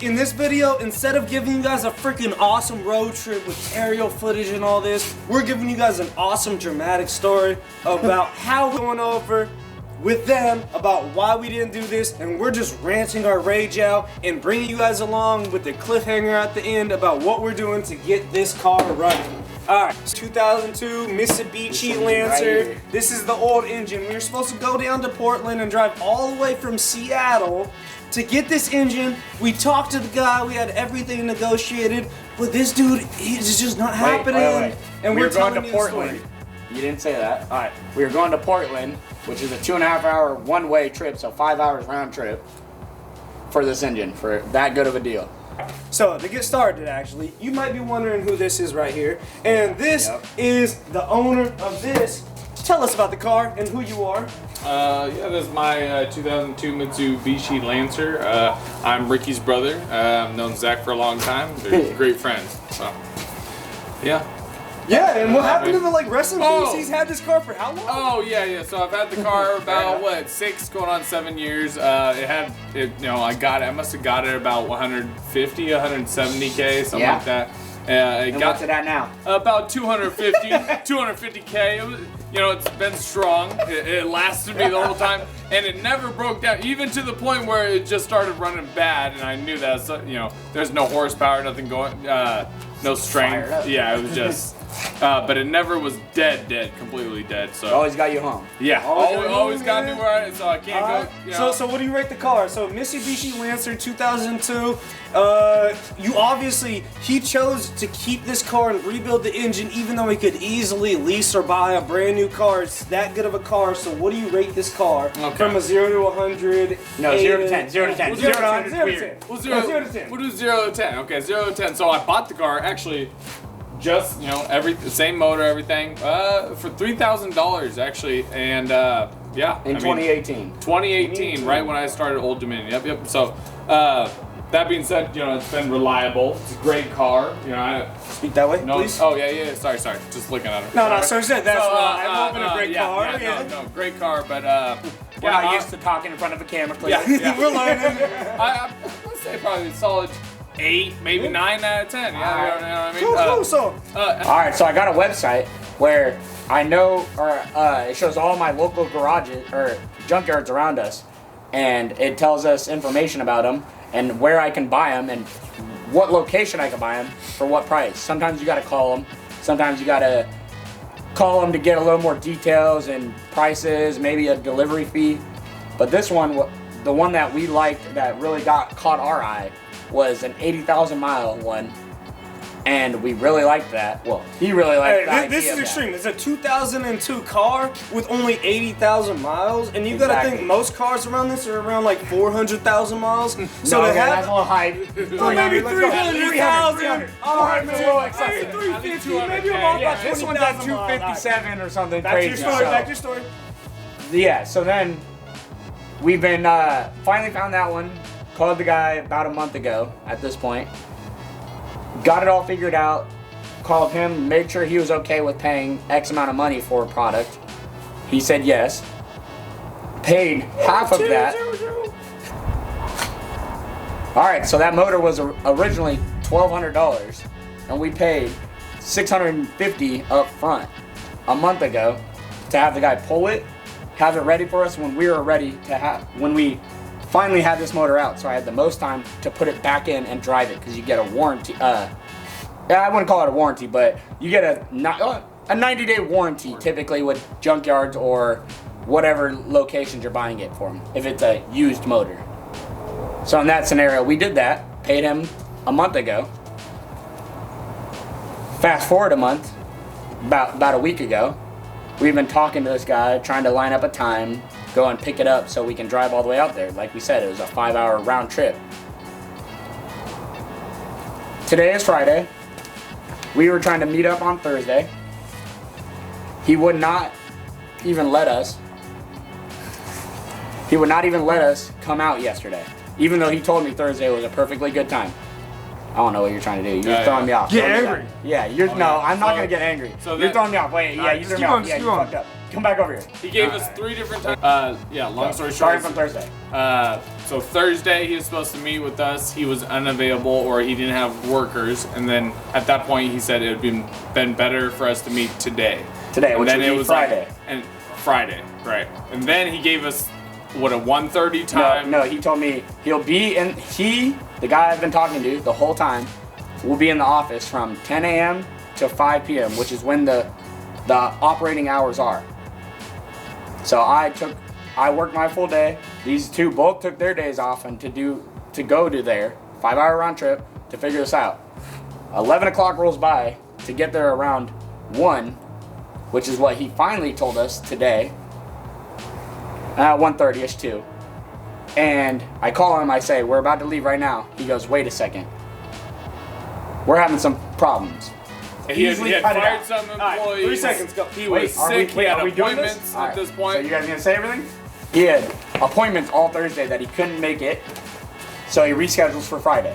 In this video, instead of giving you guys a freaking awesome road trip with aerial footage and all this, we're giving you guys an awesome dramatic story about how we're going over with them about why we didn't do this, and we're just ranting our rage out and bringing you guys along with the cliffhanger at the end about what we're doing to get this car running. Alright, 2002 Mitsubishi Lancer. Right, this is the old engine. We were supposed to go down to Portland and drive all the way from Seattle to get this engine. We talked to the guy, we had everything negotiated, but this dude, it's just not happening. Wait. And we're telling going to you Portland. You didn't say that. Alright, we were going to Portland, which is a 2.5 hour one-way trip, so 5 hours round trip for this engine, for that good of a deal. So, to get started actually, you might be wondering who this is right here. And this is the owner of this. Tell us about the car and who you are. Yeah, this is my 2002 Mitsubishi Lancer. I'm Ricky's brother. I've known Zach for a long time. They're great friends. So, yeah. Yeah, and what happened to the rest in peace? He's had this car for how long? Oh yeah. So I've had the car about 6 going on 7 years. I must have got it about 150, 170K, something like that. What's it at now? About 250, 250K. It's been strong. It lasted me the whole time, and it never broke down, even to the point where it just started running bad, and I knew that. So, there's no horsepower, nothing going, no strength. Yeah, it was just. But it never was dead, completely dead. So always got you home. Yeah, always got me where so I can't go. So what do you rate the car? So Mitsubishi Lancer 2002. He chose to keep this car and rebuild the engine, even though he could easily lease or buy a brand new car. It's that good of a car. So what do you rate this car from a 0 to 100? No, 0 to 10. 0 to 10. 0 to 100 is weird. Well, 0 to 10. We'll do 0 to 10. Okay, 0 to 10. So I bought the car actually. Just same motor, everything for $3,000 actually, and in 2018. 2018, right when I started Old Dominion. Yep. So that being said, it's been reliable. It's a great car. Speak that way, please. Oh yeah. Sorry. Just looking at it. No. So said that's reliable. A great car. No, great car, but we're not used to talking in front of a camera. Yeah. We're learning. I'd say probably a solid 8, maybe 9 out of 10. Yeah, you know what I mean? Cool. Alright, so I got a website where I know, it shows all my local garages or junkyards around us, and it tells us information about them and where I can buy them and what location I can buy them for what price. Sometimes you gotta call them. Sometimes you gotta call them to get a little more details and prices, maybe a delivery fee. But this one, the one that we liked that really caught our eye, was an 80,000 mile one, and we really liked that. Well, he really liked that. This is extreme. It's a 2002 car with only 80,000 miles, and you gotta think most cars around this are around 400,000 miles. So to have that's a little high. Maybe 300,000. Alright, maybe 350. Maybe about this one's at 257 or something crazy. Back to your story. Yeah. So then we've been finally found that one. Called the guy about a month ago at this point. Got it all figured out. Called him, made sure he was okay with paying X amount of money for a product. He said yes. Paid half of that. Alright, so that motor was originally $1,200, and we paid $650 up front a month ago to have the guy pull it, have it ready for us when we were ready to when we finally had this motor out. So I had the most time to put it back in and drive it, because you get a warranty. I wouldn't call it a warranty, but you get a 90-day warranty typically with junkyards or whatever locations you're buying it from, if it's a used motor. So in that scenario, we did that, paid him a month ago. Fast forward a month, about a week ago, we've been talking to this guy, trying to line up a time, go and pick it up so we can drive all the way out there. Like we said, it was a 5-hour round trip. Today is Friday. We were trying to meet up on Thursday. He would not even let us. He would not even let us come out yesterday, even though he told me Thursday was a perfectly good time. I don't know what you're trying to do. You're throwing me off. Get angry. Yeah, I'm not gonna get angry. So you're throwing me off. Wait, yeah, you threw me off. Yeah, you fucked up. Come back over here. He gave us 3 different times. Long story short. Starting from Thursday. So Thursday he was supposed to meet with us. He was unavailable or he didn't have workers. And then at that point he said it would been better for us to meet today. Today, and which then would it be was Friday. Friday, right? And then he gave us what, a 1:30 time. No, he told me he'll be in. The guy I've been talking to the whole time, will be in the office from 10 a.m. to 5 p.m., which is when the operating hours are. So I worked my full day. These two both took their days off and to go to their 5-hour round trip to figure this out. 11 o'clock rolls by to get there around 1, which is what he finally told us today. 1:30ish too. And I call him, I say, we're about to leave right now. He goes, wait a second. We're having some problems. He had fired some employees. Right, 3 seconds, go. He was sick. He had appointments at this point. So you guys gonna say everything? He had appointments all Thursday that he couldn't make it. So he reschedules for Friday.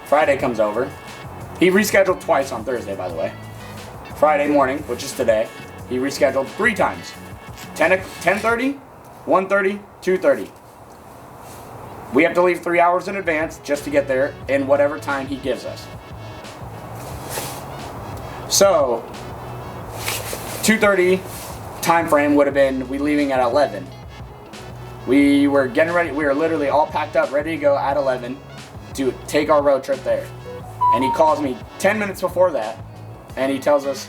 Friday comes over. He rescheduled twice on Thursday, by the way. Friday morning, which is today, he rescheduled 3 times. 10:30, 1:30, 2:30. We have to leave 3 hours in advance just to get there in whatever time he gives us. So, 2:30 time frame would have been we leaving at 11. We were getting ready. We were literally all packed up, ready to go at 11 to take our road trip there. And he calls me 10 minutes before that, and he tells us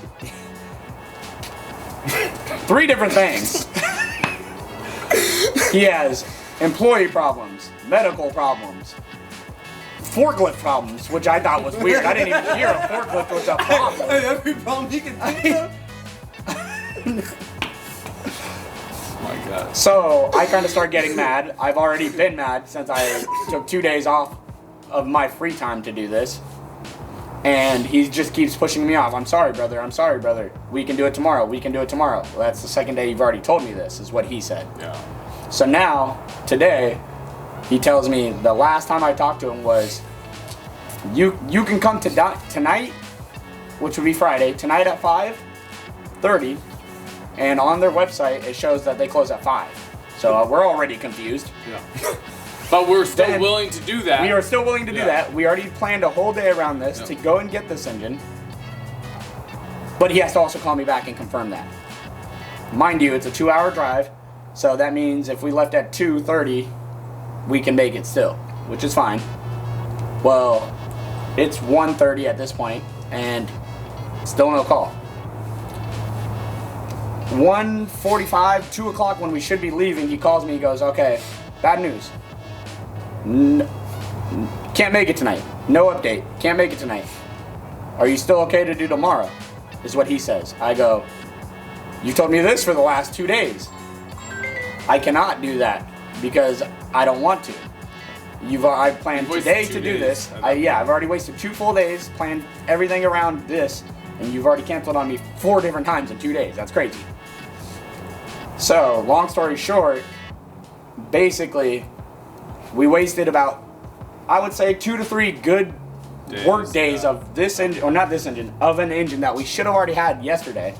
3 different things. He has employee problems, medical problems, forklift problems, which I thought was weird. I didn't even hear a forklift was a problem. Every problem you can think of. Oh my God. So I kind of start getting mad. I've already been mad since I took 2 days off of my free time to do this. And he just keeps pushing me off. I'm sorry, brother. I'm sorry, brother. We can do it tomorrow. We can do it tomorrow. Well, that's the second day you've already told me this, is what he said. Yeah. So now, today, he tells me the last time I talked to him was, you can come to tonight, which would be Friday, tonight at 5:30, and on their website it shows that they close at 5. So we're already confused. Yeah. But we're still willing to do that. We are still willing to do that. We already planned a whole day around this to go and get this engine. But he has to also call me back and confirm that. Mind you, it's a 2-hour drive, so that means if we left at 2:30, we can make it still, which is fine. Well, it's 1:30 at this point, and still no call. 1:45, 2 o'clock when we should be leaving, he calls me, he goes, okay, bad news. Can't make it tonight. No update. Can't make it tonight. Are you still okay to do tomorrow? Is what he says. I go, you told me this for the last 2 days. I cannot do that because I don't want to. I planned today to do this. I've already wasted 2 full days, planned everything around this, and you've already canceled on me 4 different times in 2 days. That's crazy. So, long story short, basically, we wasted about, I would say, 2 to 3 good work days of this engine, or not this engine, of an engine that we should have already had yesterday.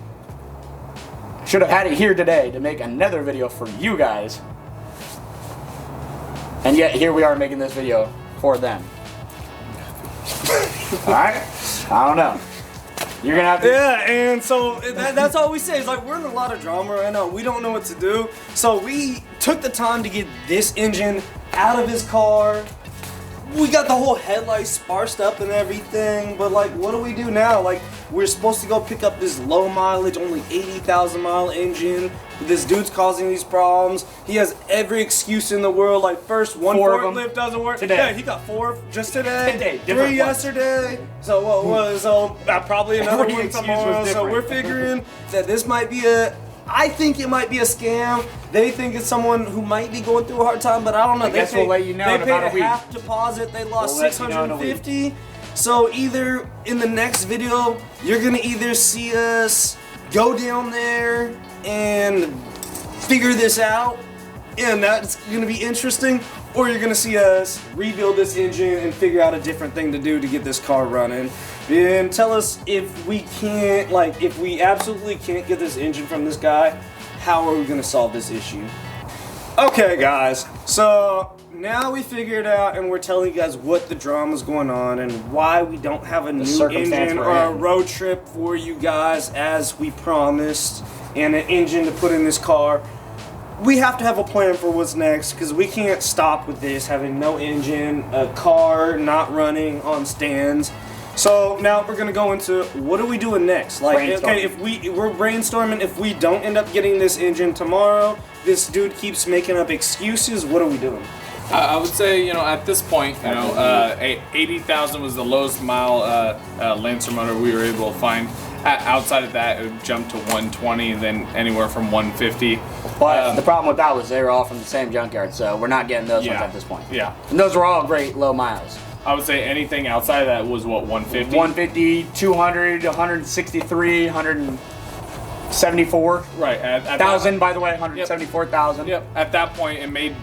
Should have had it here today to make another video for you guys. And yet, here we are making this video for them. Alright? I don't know. You're gonna have to... Yeah, and so that's all we say. It's like, we're in a lot of drama right now. We don't know what to do. So we took the time to get this engine out of his car. We got the whole headlights sparsed up and everything, but like, what do we do now? Like, we're supposed to go pick up this low mileage, only 80,000 mile engine. This dude's causing these problems. He has every excuse in the world. Like, first, one forklift doesn't work. Today. Yeah, he got 4 just today. Today, 3 yesterday. So what was, probably another Every one excuse tomorrow. was So we're different. figuring that this might be I think it might be a scam. They think it's someone who might be going through a hard time, but I don't know. I guess we'll let you know in They about paid a week. half deposit. They lost We'll let you know in a week. $650. So either in the next video, you're gonna either see us go down there and figure this out, and that's gonna be interesting, or you're gonna see us rebuild this engine and figure out a different thing to do to get this car running. And tell us if we can't, like, if we absolutely can't get this engine from this guy, how are we gonna solve this issue? Okay, guys. So now we figured out, and we're telling you guys what the drama's going on and why we don't have a new circumstance engine we're or a in. road trip for you guys as we promised, and an engine to put in this car. We have to have a plan for what's next because we can't stop with this having no engine, a car not running on stands. So now we're gonna go into what are we doing next? Like, okay, if we're brainstorming, if we don't end up getting this engine tomorrow, this dude keeps making up excuses. What are we doing? I would say, you know, at this point, you know, 80,000 was the lowest mile Lancer motor we were able to find. Outside of that, it would jump to 120, and then anywhere from 150. But the problem with that was they were all from the same junkyard, so we're not getting those ones at this point. Yeah. And those were all great low miles. I would say anything outside of that was what, 150? 150, 200, 163, 174. Right. At 1,000, by the way, 174,000. Yep. At that point, it made,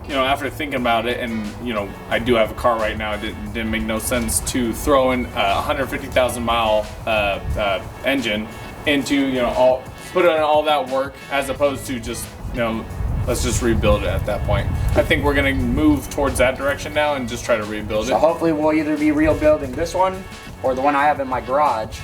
you know, after thinking about it, and you know, I do have a car right now. It didn't make no sense to throw in a 150,000 mile engine into, you know, put in all that work as opposed to just, you know, let's just rebuild it at that point. I think we're gonna move towards that direction now and just try to rebuild it. So hopefully we'll either be rebuilding this one or the one I have in my garage